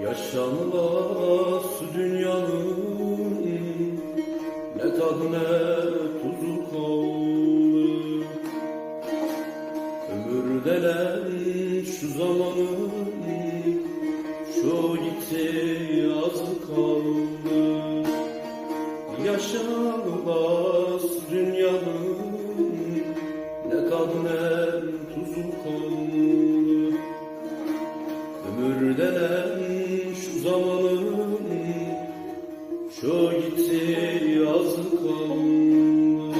Yaşanmaz dünyanın ne tadı ne tuzu kaldı. Ömür denen şu zamanın şu gitti azı kaldı. Yaşanmaz dünyanın ne tadı ne tuzu kaldı. Ömür denen şu zamanın şu gitti yazı kaldı.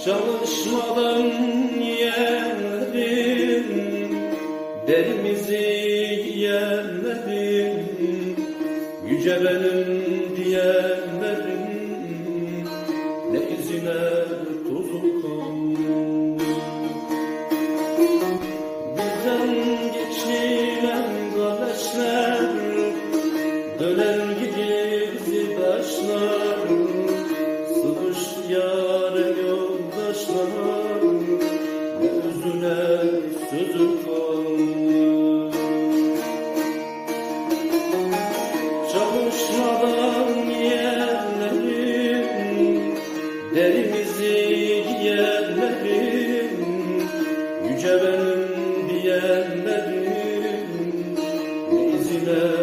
Çalışmadan yiyenlerin derimizi yiyenlerin yüce benim diyenlerin ne izine tozu kaldı. Bizden geçilen kardeşler dönen gidizi taşlar sıvıştı yâre yoldaşlar ne özüne sözü kaldı. Çalışmadan yiyenlerin derimizi yiyenlerin yüce benim diyenlerin ne izine